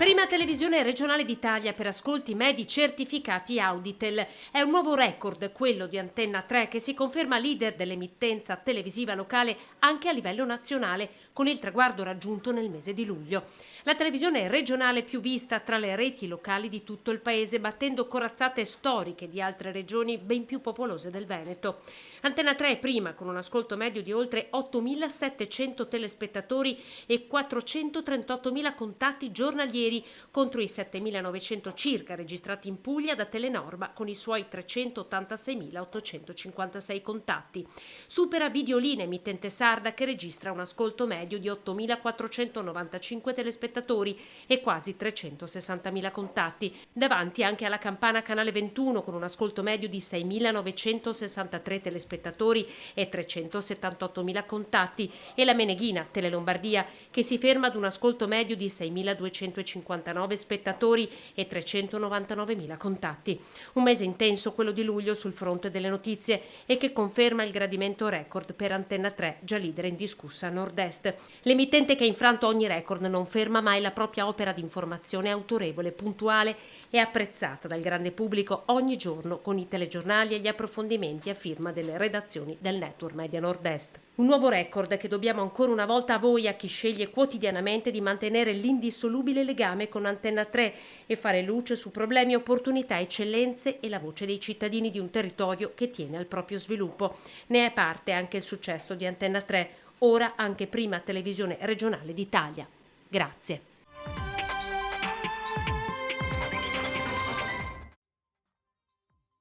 Prima televisione regionale d'Italia per ascolti medi certificati Auditel. È un nuovo record quello di Antenna 3 che si conferma leader dell'emittenza televisiva locale anche a livello nazionale con il traguardo raggiunto nel mese di luglio. La televisione regionale più vista tra le reti locali di tutto il paese, battendo corazzate storiche di altre regioni ben più popolose del Veneto. Antenna 3 è prima con un ascolto medio di oltre 8.700 telespettatori e 438.000 contatti giornalieri contro i 7.900 circa registrati in Puglia da Telenorma con i suoi 386.856 contatti. Supera Videolina, emittente sarda, che registra un ascolto medio di 8.495 telespettatori e quasi 360.000 contatti, davanti anche alla Campana Canale 21 con un ascolto medio di 6.963 telespettatori e 378.000 contatti e la Meneghina Tele Lombardia che si ferma ad un ascolto medio di 6.259 spettatori e 399.000 contatti. Un mese intenso quello di luglio sul fronte delle notizie e che conferma il gradimento record per Antenna 3, già leader indiscussa a nord-est. L'emittente che ha infranto ogni record non ferma mai la propria opera di informazione autorevole, puntuale e apprezzata dal grande pubblico ogni giorno con i telegiornali e gli approfondimenti a firma delle redazioni del Network Media Nord-Est. Un nuovo record che dobbiamo ancora una volta a voi, a chi sceglie quotidianamente di mantenere l'indissolubile legame con Antenna 3 e fare luce su problemi, opportunità, eccellenze e la voce dei cittadini di un territorio che tiene al proprio sviluppo. Ne è parte anche il successo di Antenna 3, ora anche prima televisione regionale d'Italia. Grazie.